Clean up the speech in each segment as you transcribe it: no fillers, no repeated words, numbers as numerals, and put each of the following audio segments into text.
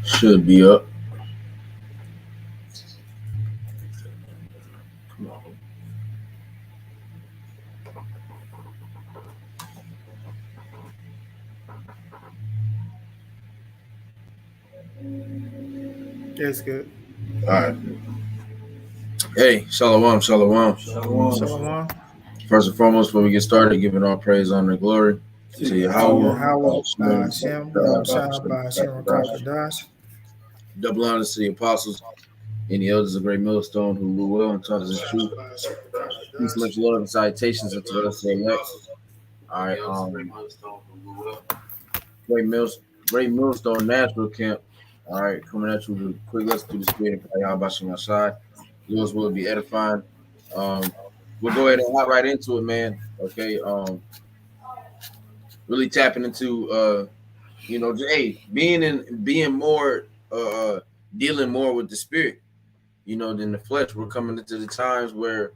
Should be up. Come on. That's good. All right. Hey, shalom, shalom. Shalom. Shalom. First and foremost, before we get started, giving all praise, honor, and glory to Yahweh, Yahweh, Hashem, Hashem, Yahushua, Ba'ashem, Rakakadash. double honors to the apostles and the elders of Great Millstone who rule well and taught us the truth. Peace, much love, and salutations unto the rest of the elect. All right, Great Millstone National Camp. All right, coming at you with a quick lesson through the spirit of Yahweh side. Yours will be edifying. We'll go ahead and hop right into it, man. Okay. Really tapping into being more dealing more with the spirit, than the flesh. We're coming into the times where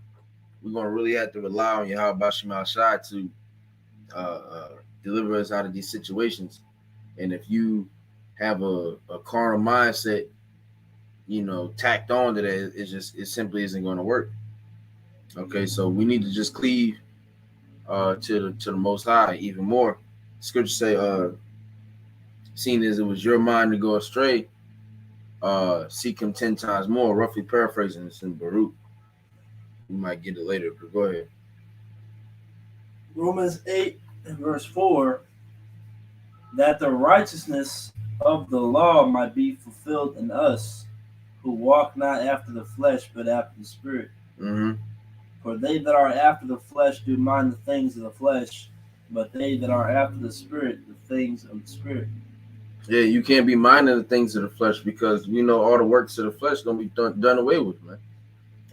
we're gonna really have to rely on Yahweh Shai to deliver us out of these situations. And if you have a carnal mindset, tacked on to that, it simply isn't going to work. Okay, so we need to just cleave to the Most High even more. Scripture say, seeing as it was your mind to go astray, seek him 10 times more. Roughly paraphrasing this in Baruch. You might get it later, but go ahead. Romans 8 and verse 4, that the righteousness of the law might be fulfilled in us, who walk not after the flesh, but after the Spirit. Mm-hmm. For they that are after the flesh do mind the things of the flesh, but they that are after the Spirit, the things of the Spirit. Yeah, you can't be minding the things of the flesh because all the works of the flesh gonna be done away with, man.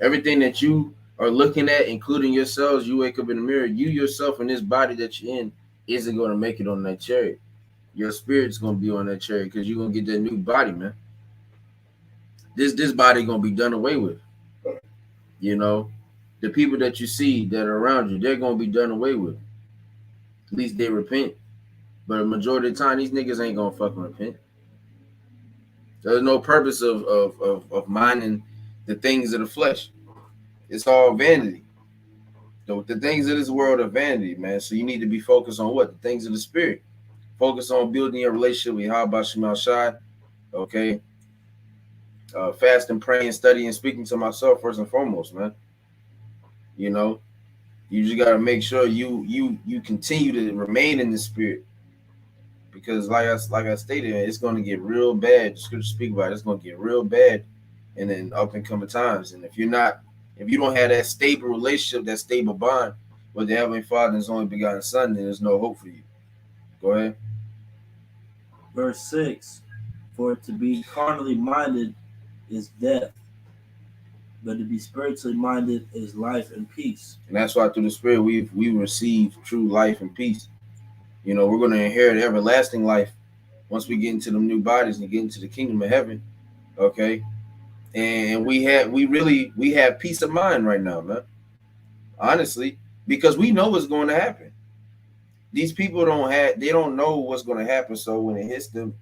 Everything that you are looking at, including yourselves, you wake up in the mirror, you yourself in this body that you're in isn't gonna make it on that chariot. Your spirit's gonna be on that chariot because you're gonna get that new body, man. This body gonna be done away with. The people that you see that are around you, they're gonna be done away with. At least they repent. But a majority of the time, these niggas ain't gonna fucking repent. There's no purpose of minding the things of the flesh. It's all vanity. The things of this world are vanity, man. So you need to be focused on what? The things of the spirit. Focus on building your relationship with Yahweh Shemal Shai. Okay. Fasting, praying, studying, speaking to myself first and foremost, man. You just gotta make sure you continue to remain in the spirit. Because like I stated, it's gonna get real bad. The scripture speak about it, it's gonna get real bad and then up and coming times. And if you don't have that stable relationship, that stable bond with the Heavenly Father and His only begotten Son, then there's no hope for you. Go ahead. Verse 6, for to be carnally minded is death, but to be spiritually minded is life and peace. And that's why through the Spirit we receive true life and peace. We're going to inherit everlasting life once we get into the new bodies and get into the kingdom of heaven. Okay. And we have peace of mind right now, man. Honestly, because we know what's going to happen. These people they don't know what's going to happen. So when it hits them,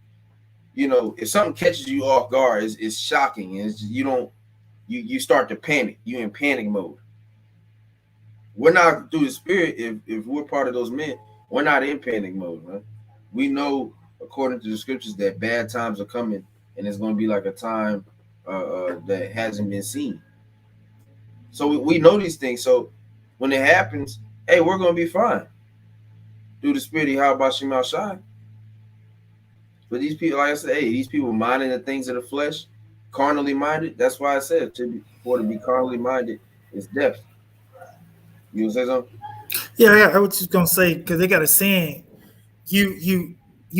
if something catches you off guard, it's shocking. And you start to panic. You're in panic mode. We're not through the Spirit. If we're part of those men, we're not in panic mode, man. We know, according to the scriptures, that bad times are coming, and it's going to be like a time that hasn't been seen. So we know these things. So when it happens, hey, we're going to be fine through the Spirit of Yahweh Shemal Shai. But these people, like I said, hey, these people minding the things of the flesh, carnally minded. That's why I said to be carnally minded is death. You want to say something? Yeah, I was just gonna say because they got a saying, you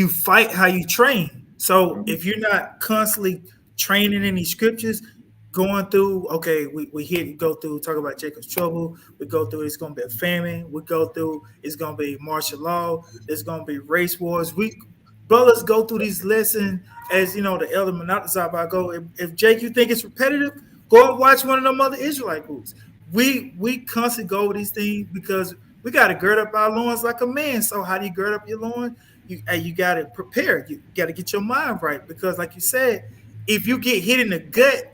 fight how you train. So if you're not constantly training in these scriptures, going through, okay, we here go through talk about Jacob's trouble. We go through it's gonna be a famine. We go through it's gonna be martial law. There's gonna be race wars. We brothers go through these lessons as the elder Manatazab go. If Jake, you think it's repetitive, go and watch one of them other Israelite groups. We constantly go over these things because We got to gird up our loins like a man. So how do you gird up your loins? You got to prepare. You got to get your mind right because, like you said, if you get hit in the gut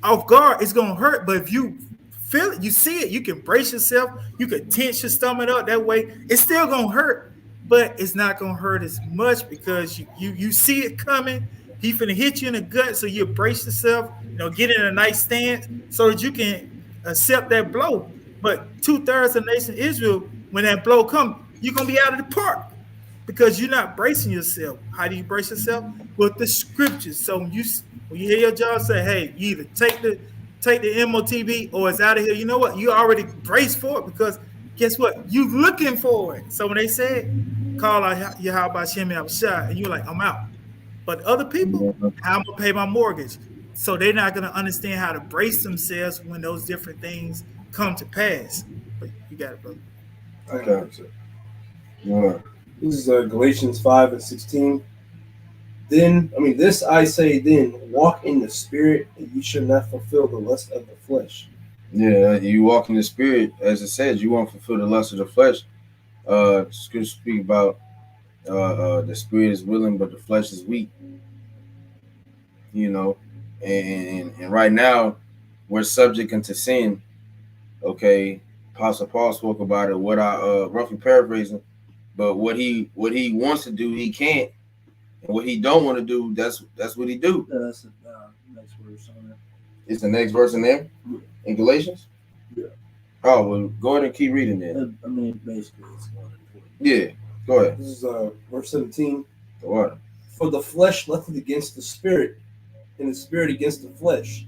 off guard, it's gonna hurt. But if you feel it, you see it, you can brace yourself. You can tense your stomach up. That way, it's still gonna hurt, but it's not gonna hurt as much because you see it coming. He finna hit you in the gut, so you brace yourself. Get in a nice stance so that you can accept that blow. But 2/3 of the nation Israel, when that blow comes, you're gonna be out of the park because you're not bracing yourself. How do you brace yourself? With the scriptures. So when you hear your job say, "Hey, you either take the MOTB or it's out of here," you know what? You already braced for it because guess what? You looking for it. So when they said, "Call out Yahweh Shem Shah," and you're like, "I'm out." But other people, how I'm gonna pay my mortgage? So they're not gonna understand how to brace themselves when those different things come to pass. But you got it, brother. Okay. Yeah. This is Galatians 5:16. This I say then, walk in the spirit, and you shall not fulfill the lust of the flesh. Yeah, you walk in the spirit, as it says, you won't fulfill the lust of the flesh. Scripture speak about the spirit is willing, but the flesh is weak. And right now we're subject unto sin. Okay, Apostle Paul spoke about it. What I roughly paraphrasing, but what he wants to do, he can't, and what he don't want to do, that's what he do. Yeah, that's the next verse on there. It's the next verse in there in Galatians. Yeah. Oh well, go ahead and keep reading there. Basically, it's going to. Yeah, go ahead. This is verse 17. The water. For the flesh lusteth against the spirit, and the spirit against the flesh.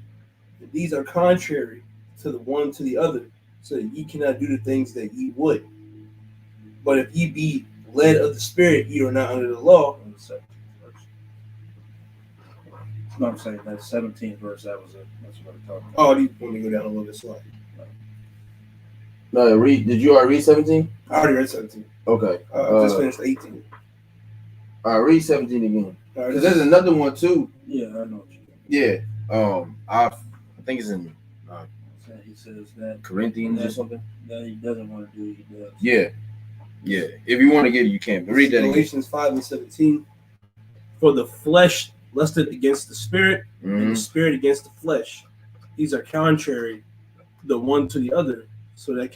And these are contrary to the one to the other, so that ye cannot do the things that ye would. But if ye be led of the spirit, ye are not under the law. No, I'm saying that 17th verse. That's what I'm talking about. Oh, you want me to go down a little bit slow? No, did you already read 17? I already read 17. Okay. Just finished 18. All right, read 17 again. Because Right, there's another one too. Yeah, I know what you mean. Yeah. I think it's in He says that Corinthians or something. that he doesn't want to do, he does. Yeah. If you want to get it, you can. But read that again. Galatians 5:17. For the flesh lusted against the spirit, and the spirit against the flesh. These are contrary, the one to the other, so that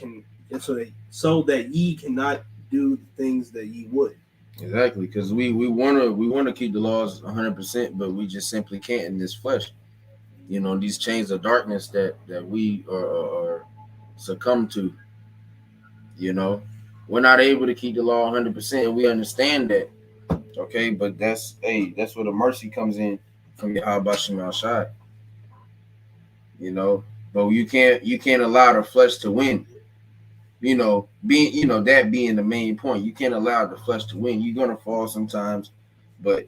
ye cannot do the things that ye would. Exactly, because we want to keep the laws 100%, but we just simply can't in this flesh. These chains of darkness that we are succumb to. We're not able to keep the law 100%, and we understand that. Okay, but that's where the mercy comes in from Yahweh Shem Shai. But you can't allow the flesh to win. That being the main point. You can't allow the flesh to win. You're gonna fall sometimes, but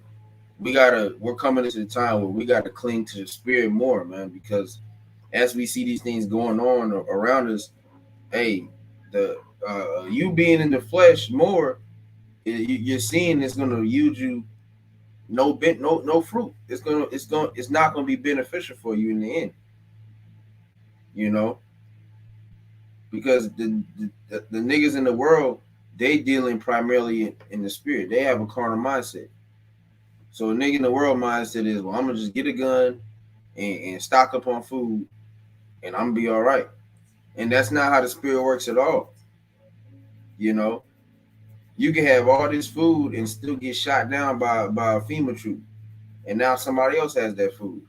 we're coming into the time where we gotta cling to the spirit more, man, because as we see these things going on around us, you being in the flesh more, you're seeing it's gonna yield you no fruit. It's not gonna be beneficial for you in the end. Because the niggas in the world, they dealing primarily in the spirit. They have a carnal mindset. So a nigga in the world mindset is, well, I'm gonna just get a gun and stock up on food, and I'm gonna be all right. And that's not how the spirit works at all. You can have all this food and still get shot down by a FEMA troop, and now somebody else has that food.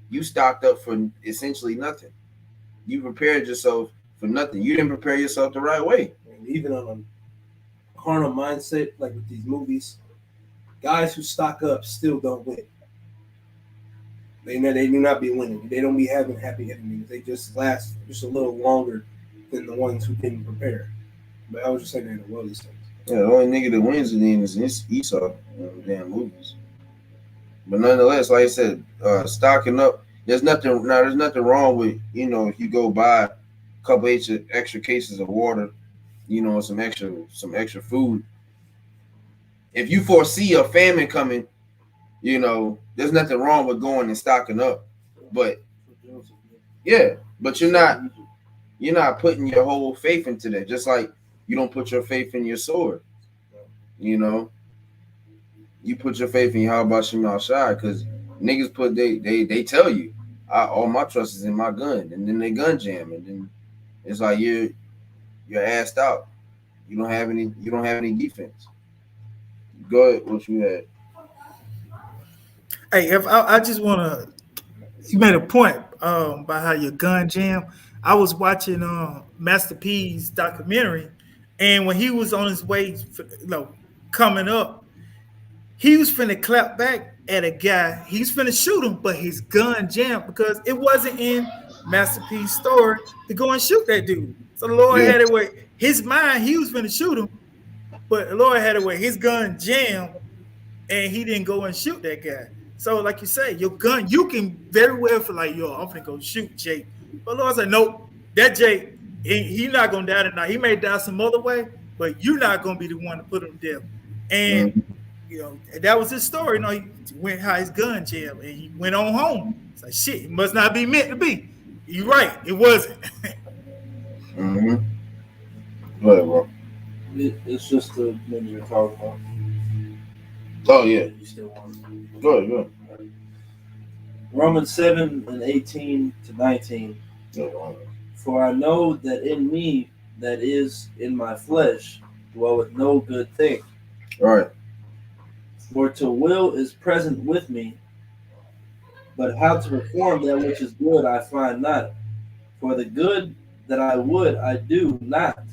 You stocked up for essentially nothing. You prepared yourself for nothing. You didn't prepare yourself the right way. And even on a carnal mindset, like with these movies, guys who stock up still don't win. They do not be winning. They don't be having happy endings. They just last just a little longer than the ones who didn't prepare. But I was just saying that in the world these things. Yeah, the only nigga that wins in the end is Esau in the damn movies. But nonetheless, like I said, stocking up. There's nothing wrong with if you go buy a couple extra cases of water, some extra food. If you foresee a famine coming, there's nothing wrong with going and stocking up. But yeah, but you're not putting your whole faith into that. Just like You don't put your faith in your sword. You know, you put your faith in Yahweh Shem Shai, because niggas put they tell you, all my trust is in my gun, and then they gun jam, and then it's like you're assed out. You don't have any defense. Go ahead, what you had. Hey, if I just want to, you made a point about how your gun jam. I was watching Master P's documentary, and when he was on his way, coming up, he was finna clap back at a guy. He's finna shoot him, but his gun jammed because it wasn't in Master P's story to go and shoot that dude. So the Lord Yeah. had it where his mind, he was finna shoot him, but the Lord had it where his gun jammed and he didn't go and shoot that guy. So, like you say, your gun, you can very well feel like, yo, I'm gonna go shoot Jake. But Lord said, nope, that Jake, he not gonna die tonight. He may die some other way, but you're not gonna be the one to put him to death. And Mhm. that was his story. He went how his gun jammed and he went on home. It's like shit, it must not be meant to be. You're right, it wasn't. Mhm. Go ahead, bro. It's just the movie you're talking about. Oh yeah. You still want Go ahead. Go ahead. Romans 7:18-19. Yeah, For I know that in me, that is in my flesh, dwelleth no good thing. all right. For to will is present with me, but how to perform that which is good I find not. For the good that I would I do not,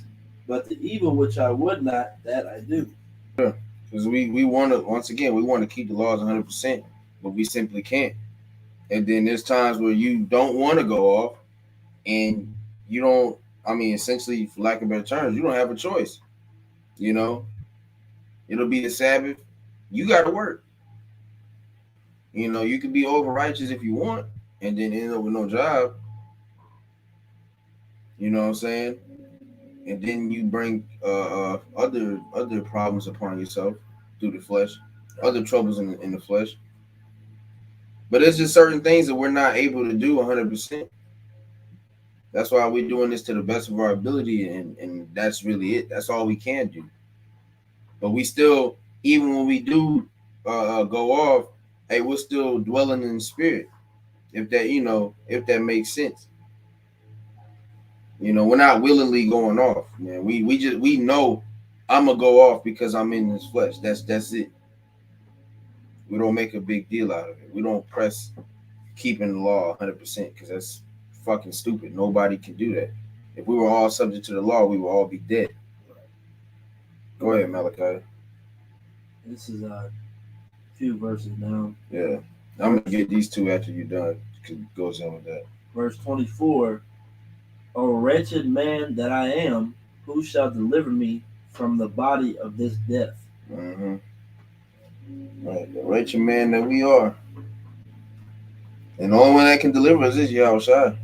but the evil which I would not, that I do. Because we want to, once again, we want to keep the laws 100%, but we simply can't. And then there's times where you don't want to go off, and you don't. I mean, essentially, for lack of better terms, you don't have a choice. You know, it'll be the Sabbath. You got to work. You could be over righteous if you want, and then end up with no job. You know what I'm saying? And then you bring other problems upon yourself through the flesh, other troubles in the flesh. But it's just certain things that we're not able to do 100%. That's why we're doing this to the best of our ability, and that's really it. That's all we can do. But we still, even when we do go off, hey, we're still dwelling in the spirit. If that makes sense. We're not willingly going off, man. We know I'm gonna go off because I'm in this flesh. That's it. We don't make a big deal out of it. We don't press keeping the law 100% because that's fucking stupid. Nobody can do that. If we were all subject to the law, we would all be dead. Go ahead, Malachi. This is a few verses now. Yeah, I'm gonna get these two after you're done. Cause it goes on with that. Verse 24. O wretched man that I am, who shall deliver me from the body of this death? Mm-hmm. Right, the wretched man that we are, and the only one that can deliver us is Yahweh Shai.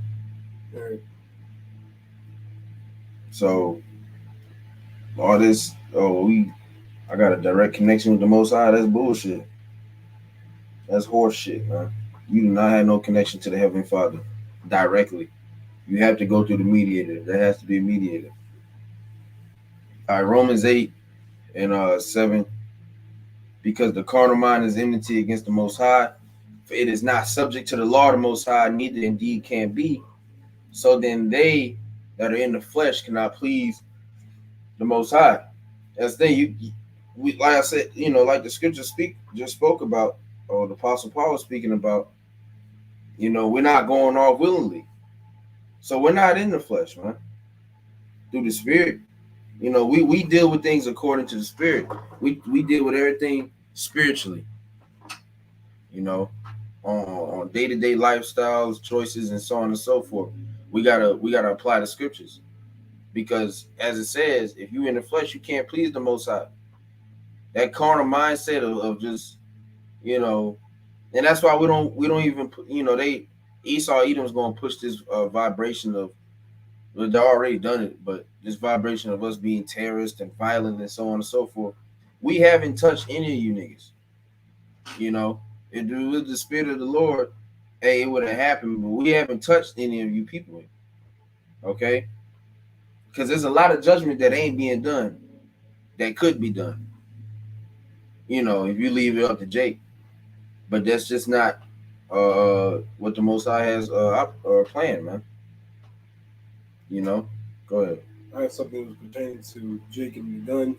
So all this, I got a direct connection with the Most High. That's bullshit. That's horse shit, man. You do not have no connection to the Heavenly Father directly. You have to go through the mediator. There has to be a mediator. All right, Romans 8 and 7. Because the carnal mind is enmity against the Most High, for it is not subject to the law of the Most High, neither indeed can be. So then they that are in the flesh cannot please the Most High. That's the thing. Like I said, like the scripture spoke about, or the Apostle Paul was speaking about. We're not going off willingly, so we're not in the flesh, man. Through the Spirit, we deal with things according to the Spirit. We deal with everything spiritually. On day-to-day lifestyles, choices, and so on and so forth. We gotta apply the scriptures, because as it says, if you in the flesh, you can't please the Most High. That carnal mindset of just, and that's why we don't even Esau Edom's gonna push this vibration of, well, they're already done it, but this vibration of us being terrorists and violent and so on and so forth. We haven't touched any of you niggas. If it was the spirit of the Lord, hey, it would have happened, but we haven't touched any of you people. Okay? Because there's a lot of judgment that ain't being done that could be done. If you leave it up to Jake. But that's just not what the Most High has planned, man. Go ahead. I have something that was pertaining to Jake and the gun.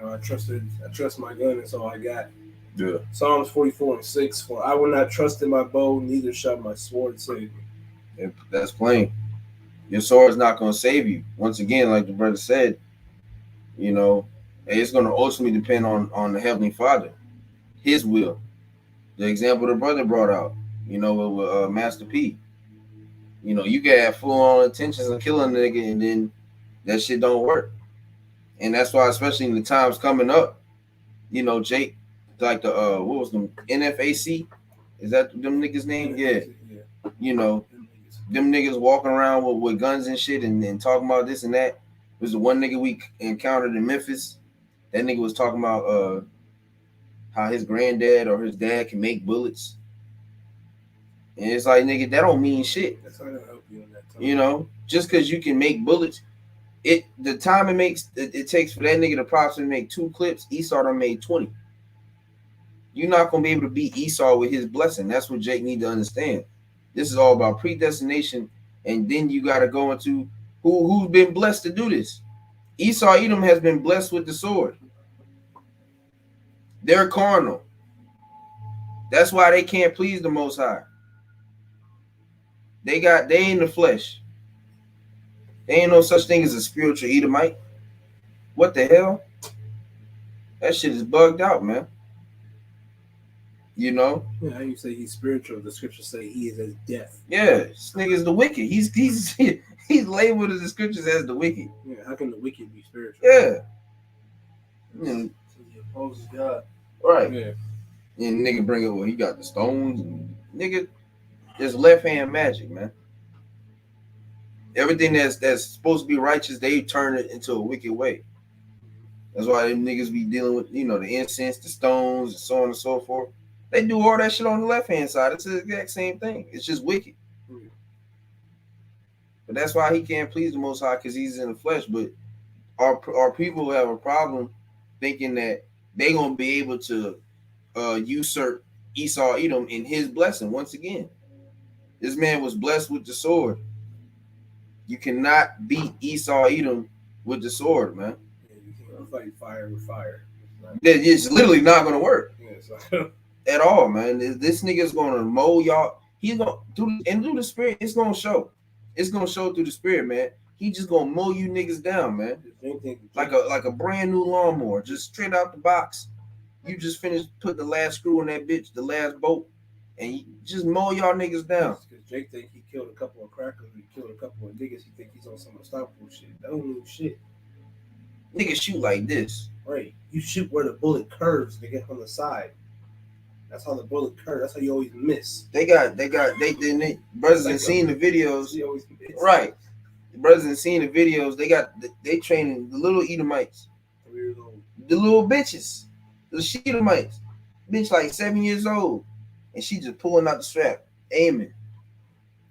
I trust my gun. That's all I got. Yeah. Psalms 44:6. For I will not trust in my bow, neither shall my sword save me. That's plain. Your sword is not going to save you. Once again, like the brother said, it's going to ultimately depend on the Heavenly Father, His will. The example the brother brought out, with Master P. You can have full-on intentions of killing a nigga, and then that shit don't work. And that's why, especially in the times coming up, Jake, like the what was them NFAC? Is that them niggas' name? Yeah. Them niggas walking around with guns and shit and talking about this and that. There's the one nigga we encountered in Memphis. That nigga was talking about how his granddad or his dad can make bullets. And it's like, nigga, that don't mean shit. That's not gonna help you in that time. Just because you can make bullets, the time it takes for that nigga to approximately make 2 clips, Esau done made 20. You're not gonna be able to beat Esau with his blessing. That's what Jake need to understand. This is all about predestination, and then you gotta go into who's been blessed to do this. Esau Edom has been blessed with the sword. They're carnal. That's why they can't please the Most High. They in the flesh. There ain't no such thing as a spiritual Edomite. What the hell? That shit is bugged out, man. Yeah, how you say he's spiritual? The scriptures say he is as death. Yeah, this nigga is the wicked. He's labeled in the scriptures as the wicked. Yeah, how can the wicked be spiritual? Yeah. So he opposes God. Right. Yeah. And nigga bring up, well, he got the stones. And nigga, there's left hand magic, man. Everything that's supposed to be righteous, they turn it into a wicked way. That's why them niggas be dealing with, the incense, the stones, and so on and so forth. They do all that shit on the left-hand side. It's the exact same thing. It's just wicked. But that's why he can't please the Most High, because he's in the flesh. But our people have a problem thinking that they're going to be able to usurp Esau Edom in his blessing once again. This man was blessed with the sword. You cannot beat Esau Edom with the sword, man. Yeah, you can't fight fire with fire. It's literally not going to work. Yeah, at all, man. This nigga's gonna mold y'all. He's gonna through the spirit. It's gonna show. It's gonna show through the spirit, man. He just gonna mow you niggas down, man. Like a brand new lawnmower, just straight out the box. You just finished put the last screw in that bitch, the last bolt, and you just mow y'all niggas down. Because Jake think he killed a couple of crackers, he killed a couple of niggas. He think he's on some unstoppable shit. That don't mean shit. Niggas shoot like this. Right. You shoot where the bullet curves, nigga, from the side. That's how the bullet curves. That's how you always miss. They brothers and seen the videos. You always miss. Right. The brothers and seen the videos. They training the little Edomites. 3 years old. The little bitches. The Sheedomites. Bitch like 7 years old. And she just pulling out the strap, aiming.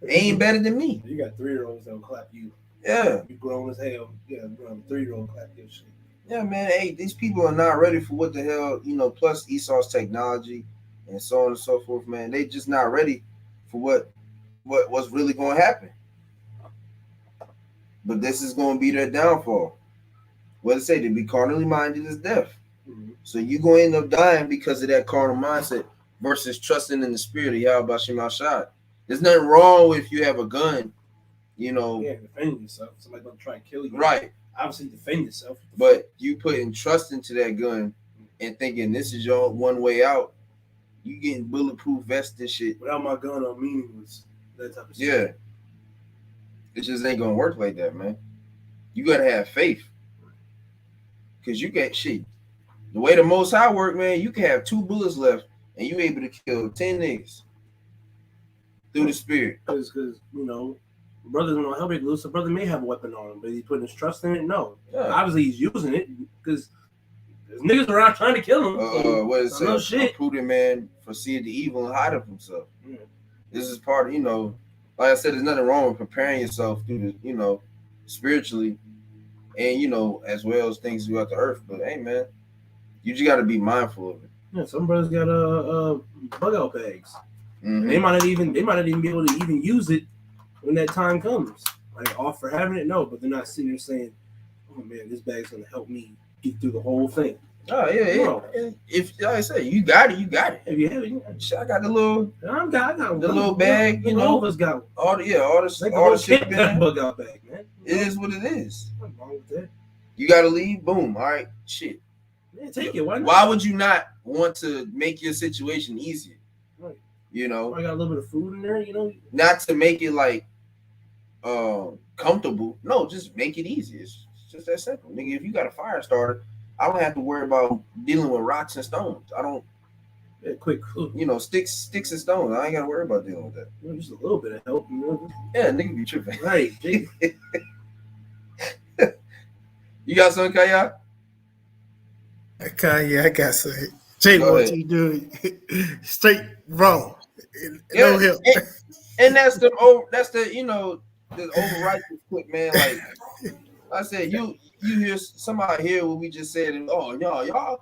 Aim better than me. You got 3-year-olds that'll clap you. Yeah. You grown as hell. Yeah, 3-year-old clap your shit. Yeah, man. Hey, these people are not ready for what the hell, plus Esau's technology and so on and so forth, man. They just not ready for what's really going to happen. But this is going to be their downfall. What it say? To be carnally minded is death. Mm-hmm. So you're going to end up dying because of that carnal mindset versus trusting in the spirit of Yahweh Shemashad. There's nothing wrong with if you have a gun, Yeah, defend yourself. Somebody don't try and kill you. Right. Obviously, defend yourself. But you putting trust into that gun and thinking this is your one way out. You getting bulletproof vest and shit. Without my gun, I'm meaningless. That type of shit. Yeah. It just ain't gonna work like that, man. You gotta have faith. Cause you can't shit. The way the Most High work, man, you can have 2 bullets left and you able to kill 10 niggas through the spirit. Because brothers don't know how big loose. A brother may have a weapon on him, but he's putting his trust in it. No, obviously he's using it because there's niggas around trying to kill him. What is it? Shit. A prudent man foreseeth the evil and hide of himself. Yeah. This is part of, like I said, there's nothing wrong with preparing yourself through the, spiritually and as well as things throughout the earth. But hey, man, you just got to be mindful of it. Yeah, some brothers got bug out bags. Mm-hmm. They might not even be able to even use it when that time comes. Like off for having it, no, but they're not sitting there saying, "Oh man, this bag's gonna help me get through the whole thing." Oh yeah, No. yeah. If like I say, you got it, you got it. If you have it, Shit, I got the little I got the little bag, all of us got all the like all the the shit kid in got a there. bug out bag, man. It is what it is. Nothing wrong with that. You gotta leave, boom. All right, shit. Man, take it. Why not? Why would you not want to make your situation easier? Right. You know, I got a little bit of food in there, not to make it like comfortable. No, just make it easy. It's just that simple, nigga. If you got a fire starter, I don't have to worry about dealing with rocks and stones. I don't, Yeah, quick, sticks and stones. I ain't gotta worry about dealing with that. just a little bit of help, Yeah, nigga be tripping. Right, You got something, Kaya? Okay, I got some. Jay, Go what ahead. you do? Straight raw. Yeah, No help. and that's the overrighteous quick, man. Like I said, you hear somebody hear what we just said, and y'all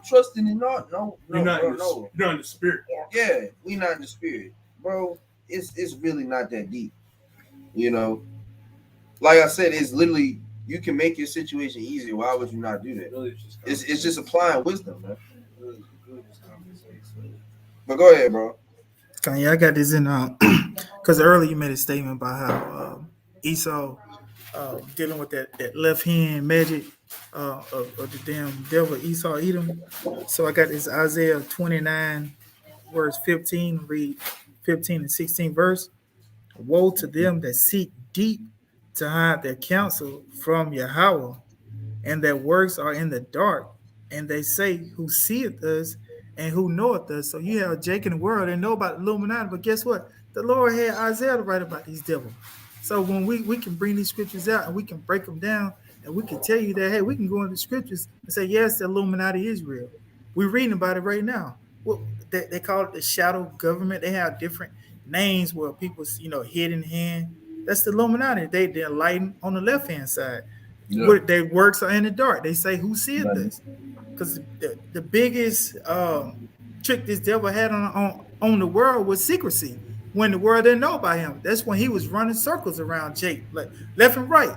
trusting in no, you're not in the spirit. yeah, we not in the spirit, bro. It's really not that deep, Like I said, it's literally you can make your situation easier. Why would you not do that? Really, It's just applying wisdom, man. But go ahead, bro. Kanye, I got this in because earlier you made a statement about how Esau dealing with that left hand magic of the damn devil Esau Edom. So I got this Isaiah 29 verse 15, read 15 and 16 verse. Woe to them that seek deep to hide their counsel from Yahweh, and their works are in the dark. And they say, who seeth us and who knoweth us? So you have Jake in the world, they know about the Illuminati, but guess what? The Lord had Isaiah to write about these devils. So when we can bring these scriptures out and we can break them down and we can tell you that, hey, we can go into the scriptures and say, yes, the Illuminati is real. We're reading about it right now. Well, they call it the shadow government. They have different names where people, head in hand. That's the Illuminati. They're enlightened on the left hand side. Yeah. What their works are in the dark. They say, who seeth this? Because the biggest trick this devil had on the world was secrecy. When the world didn't know about him, that's when he was running circles around Jake, like left and right.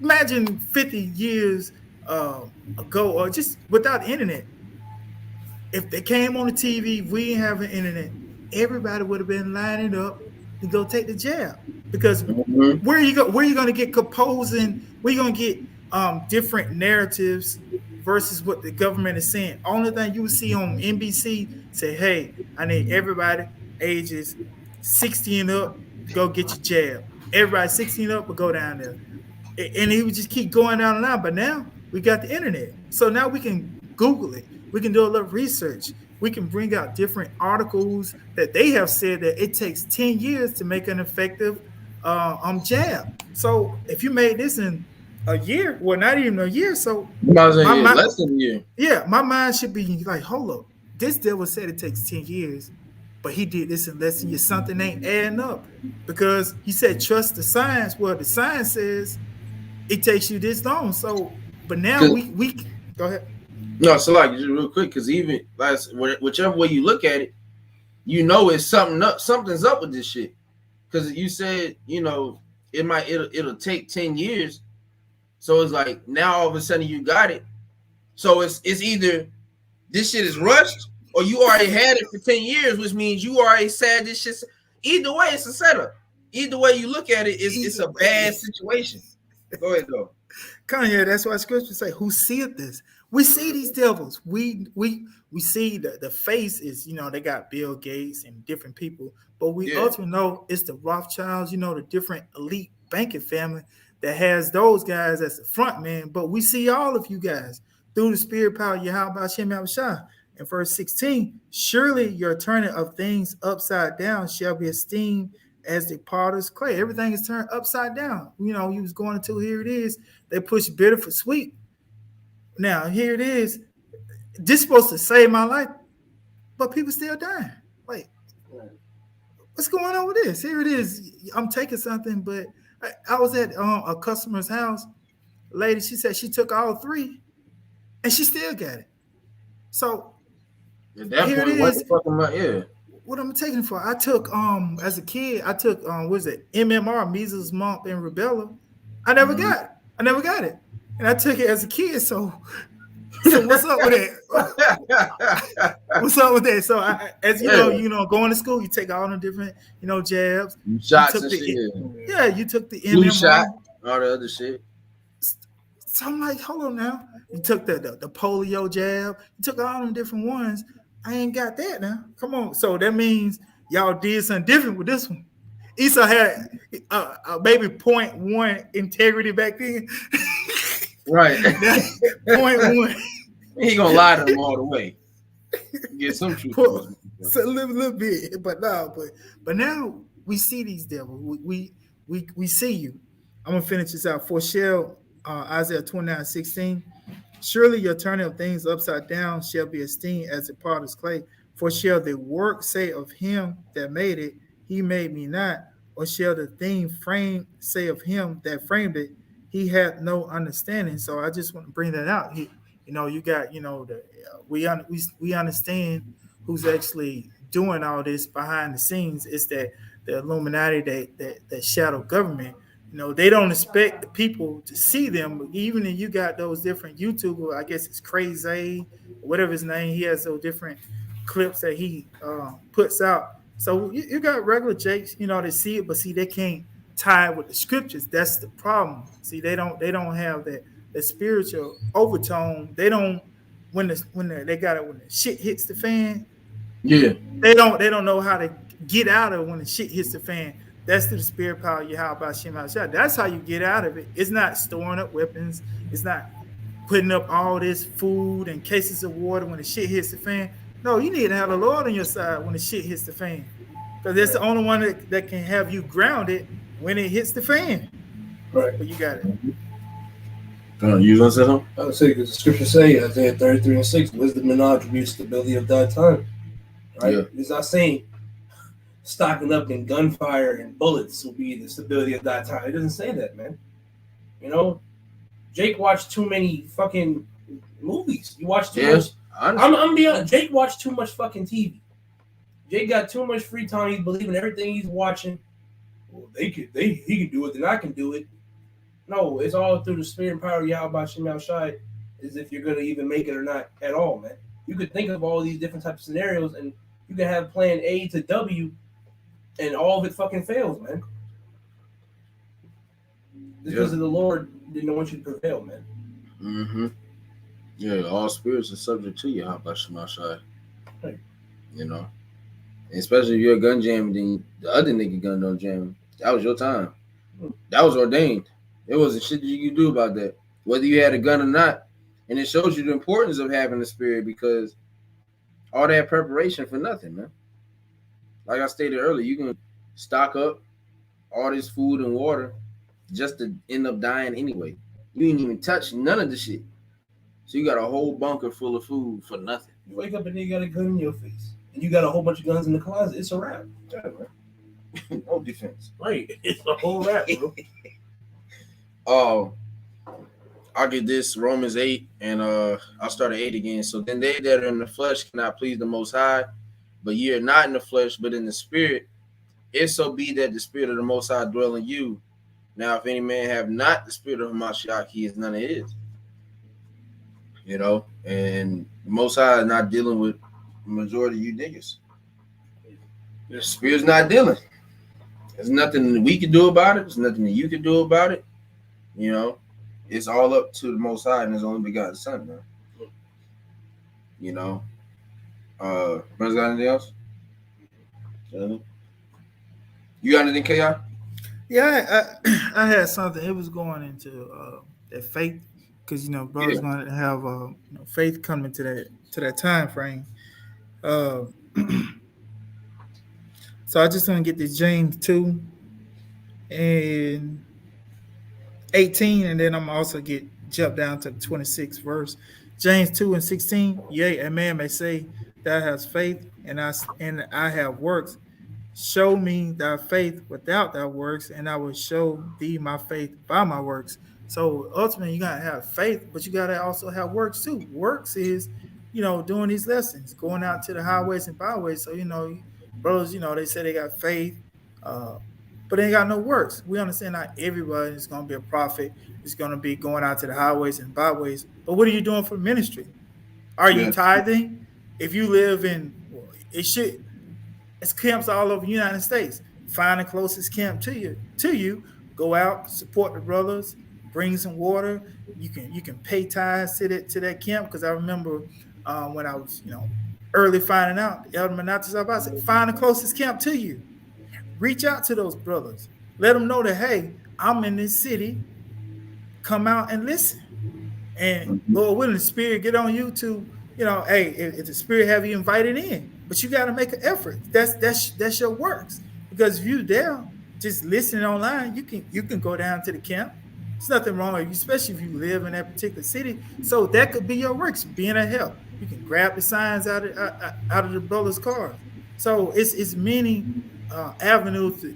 Imagine 50 years ago, or just without the internet. If they came on the TV, we didn't have an internet, everybody would have been lining up to go take the jab. Because where you going to get composing? Where you going to get different narratives versus what the government is saying? Only thing you would see on NBC say, "Hey, I need everybody ages 60 and up to go get your jab. Everybody 16 up will go down there." And he would just keep going down and down. But now we got the internet, so now we can Google it. We can do a little research. We can bring out different articles that they have said that it takes 10 years to make an effective jab. So if you made this in a year, well, not even a year, so less than a year. Yeah, my mind should be like, hold up, this devil said it takes 10 years, but he did this in less than a year. Something ain't adding up, because he said trust the science. Well, the science says it takes you this long. So, but now we go ahead. No, so like just real quick, because even whichever way you look at it, it's something's up with this shit. Because you said it'll take 10 years, so it's like now all of a sudden you got it. So it's either this shit is rushed or you already had it for 10 years, which means you already said this shit. Either way, it's a setup. Either way you look at it, it's a bad situation. Go ahead though. Kanye, that's why scripture say, who seeth this? We see these devils. We see the face is, they got Bill Gates and different people, but we ultimately know it's the Rothschilds, the different elite banking family that has those guys as the front man. But we see all of you guys through the spirit power Yahweh Hashem Yahushua. In verse 16, surely your turning of things upside down shall be esteemed as the potter's clay. Everything is turned upside down. He was going into, here it is. They push bitter for sweet. Now, here it is. This is supposed to save my life, but people still dying. Like, what's going on with this? Here it is. I'm taking something, but I was at a customer's house lady, she said she took all three and she still got it. So At that here it point, what the is. fuck am I? Yeah. What I'm taking it for? I took as a kid, I took what is it, MMR, measles, mumps, and rubella. I never Mhm. got it. I never got it. And I took it as a kid. So what's up with that? What's up with that? So as Yeah. going to school, you take all the different, jabs. You Shots took and shit. the Yeah. yeah, you took the Flu shot, MMR. all the other shit. So I'm like, hold on now. You took the polio jab. You took all them different ones. I ain't got that now. Come on. So that means y'all did something different with this one. Esau had maybe .1 integrity back then. Right. .1. He gonna lie to them all the way. Get some truth. So a little bit, but no, but now we see these devils. We see you. I'm gonna finish this out. For shall Isaiah 29:16. Surely your turning of things upside down shall be esteemed as a potter's clay. For shall the work say of him that made it, he made me not, or shall the thing framed say of him that framed it, he had no understanding. So I just want to bring that out. You got we understand who's actually doing all this behind the scenes. It's the Illuminati, that shadow government. They don't expect the people to see them. Even if you got those different YouTubers, I guess it's Crazy, whatever his name, he has those different clips that he puts out. So you got regular Jakes, they see it, but see they can't tie it with the scriptures. That's the problem. See, they don't have that spiritual overtone. They don't they got it when the shit hits the fan. Yeah. They don't know how to get out of it when the shit hits the fan. That's through the spirit power of Yahweh Shem HaShah. That's how you get out of it. It's not storing up weapons. It's not putting up all this food and cases of water when the shit hits the fan. No, you need to have the Lord on your side when the shit hits the fan. Because that's the only one that can have you grounded when it hits the fan. Right. But you got it. You gonna say something? I would say because the scriptures say Isaiah 33:6, wisdom and knowledge will be the stability of thy time. Right? Yeah. It's not saying stocking up in gunfire and bullets will be the stability of that time. It doesn't say that, man. Jake watched too many fucking movies. You watch too much. I'm be honest. Jake watched too much fucking TV. Jake got too much free time. He's believing everything he's watching. Well, he can do it, then I can do it. No, it's all through the spirit and power of Yahweh Shem HaShah, as if you're gonna even make it or not at all, man. You could think of all these different types of scenarios, and you can have plan A to W, and all of it fucking fails, man. Because of the Lord didn't want you to prevail, man. Mm-hmm. Yeah, all spirits are subject to you. How about Shemashai? Right. Especially if you're a gun jam, then the other nigga gun don't jam. That was your time. That was ordained. There wasn't shit that you could do about that, whether you had a gun or not. And it shows you the importance of having the spirit, because all that preparation for nothing, man. Like I stated earlier, you can stock up all this food and water just to end up dying anyway. You ain't even touch none of the shit. So you got a whole bunker full of food for nothing. You wake up and then you got a gun in your face. And you got a whole bunch of guns in the closet. It's a wrap. Yeah, man. No defense. Right. It's a whole wrap, bro. I'll get this Romans 8, and I'll start at 8 again. So then they that are in the flesh cannot please the Most High, but ye are not in the flesh, but in the spirit. If so be that the spirit of the Most High dwell in you. Now, if any man have not the spirit of Hamashiach, he is none of his. And the Most High is not dealing with the majority of you niggas. The spirit's not dealing. There's nothing that we can do about it. There's nothing that you can do about it. It's all up to the Most High and His only begotten Son, man. Brothers, got anything else? You got anything, KI? Yeah, I had something. It was going into that faith, because brothers going to have faith coming to that time frame. So I just want to get this James 2 and 18, and then I'm also jump down to the 26th verse. James 2:16. Yea, a man may say, "Thou hast faith, and I have works. Show me thy faith without thy works, and I will show thee my faith by my works." So ultimately, you gotta have faith, but you gotta also have works too. Works is, doing these lessons, going out to the highways and byways. So brothers, they say they got faith, uh, but they ain't got no works. We understand not everybody is gonna be a prophet. Is gonna be going out to the highways and byways. But what are you doing for ministry? Are you Yeah. tithing? If you live in, well, it's camps all over the United States. Find the closest camp to you. Go out, support the brothers, bring some water. You can pay tithes to that camp, because I remember when I was early finding out, Elder Manatas I said, find the closest camp to you. Reach out to those brothers. Let them know that, hey, I'm in this city. Come out and listen. And Mhm. Lord willing, the Spirit get on you to, hey, if the Spirit have you invited in, but you got to make an effort. That's your works. Because if you there just listening online, you can go down to the camp. There's nothing wrong with you, especially if you live in that particular city. So that could be your works, being a help. You can grab the signs out of the brothers' cars. So it's many avenues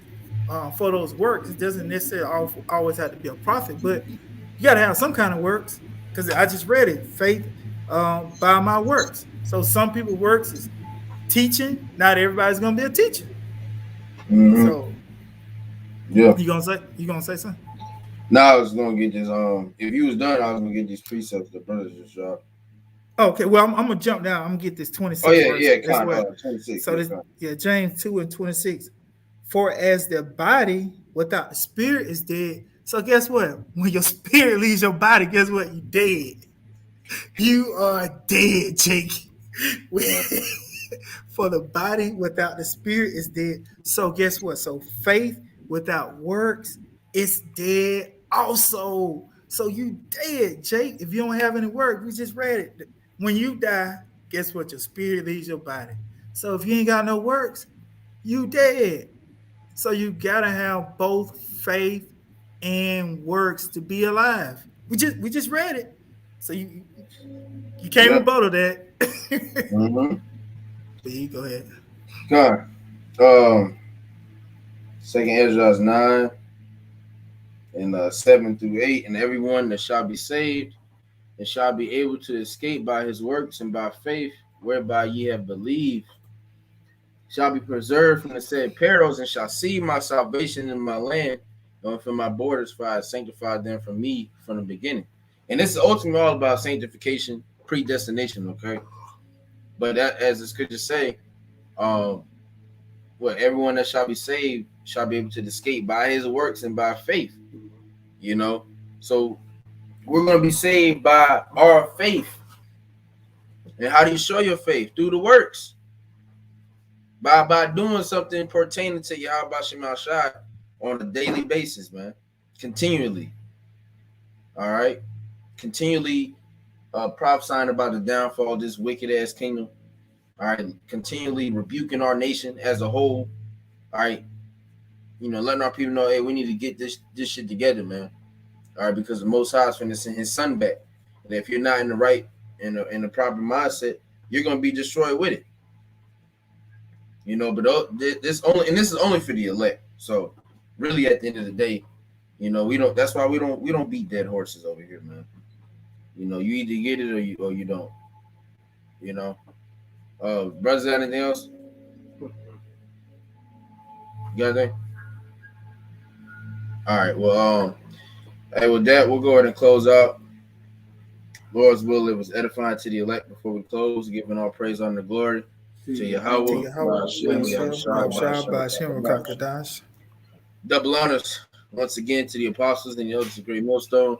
for those works. It doesn't necessarily always have to be a prophet, but you got to have some kind of works, because I just read it. Faith by my works. So some people works is teaching. Not everybody's gonna be a teacher. Mhm. So Yeah. you gonna say something? Now I was gonna get this. If you was done, I was gonna get these precepts the brothers just dropped. Okay, well I'm gonna jump down. I'm gonna get this Oh 26 yeah, verse yeah, as con. well. 26. So Yeah, this, con. yeah, James 2:26. For as the body without the spirit is dead. So guess what? When your spirit leaves your body, guess what? You dead. You are dead, Jake. Yeah. For the body without the spirit is dead. So guess what? So faith without works is dead also. So you dead, Jake. If you don't have any work, we just read it. When you die, guess what? Your spirit leaves your body. So if you ain't got no works, you dead. So you gotta have both faith and works to be alive. We just read it. So you can't Yeah. rebuttal that. Mm-hmm. But you go ahead. Con. Um, Second Ezra's 9 and 7 through 8, and everyone that shall be saved and shall be able to escape by his works and by faith, whereby ye have believed, shall be preserved from the said perils, and shall see my salvation in my land and within my borders, for I have sanctified them from me from the beginning. And this is ultimately all about sanctification, predestination, okay? But that, as the scriptures say, um, everyone that shall be saved shall be able to escape by his works and by faith, you know? So we're going to be saved by our faith. And how do you show your faith? Through the works. By doing something pertaining to Yahweh Shema Shai on a daily basis, man. Continually. All right. Continually prophesying about the downfall of this wicked ass kingdom. All right. Continually rebuking our nation as a whole. All right. Letting our people know, hey, we need to get this shit together, man. All right, because the Most High is finna send His Son back, and if you're not in the right, in the proper mindset, you're gonna be destroyed with it. But this is only for the elect. So, really, at the end of the day, we don't. That's why we don't beat dead horses over here, man. You either get it or you don't. You know, brothers, anything else? You got anything? All right. Well, hey, with that, we'll go ahead and close out. Lord's will, it was edifying to the elect before we close, giving all praise, honor, and glory to To Yahweh, Yahweh, Ba'ashem, Bashar, Yahushua, Yahushua, Ba'ashem, Bashim, Ba'ashem. Rakakadash. Double honors once again to the apostles and the elders of Great Millstone,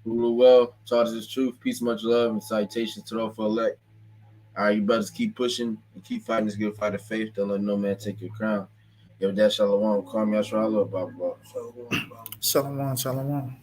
who rule well, taught us this truth, peace, much love, and salutations to all for elect. All right, you brothers keep pushing and keep fighting this good fight of faith. Don't let no man take your crown. Yo, that shalom, call me, I shall love, blah, blah. So, Shalom, shalom.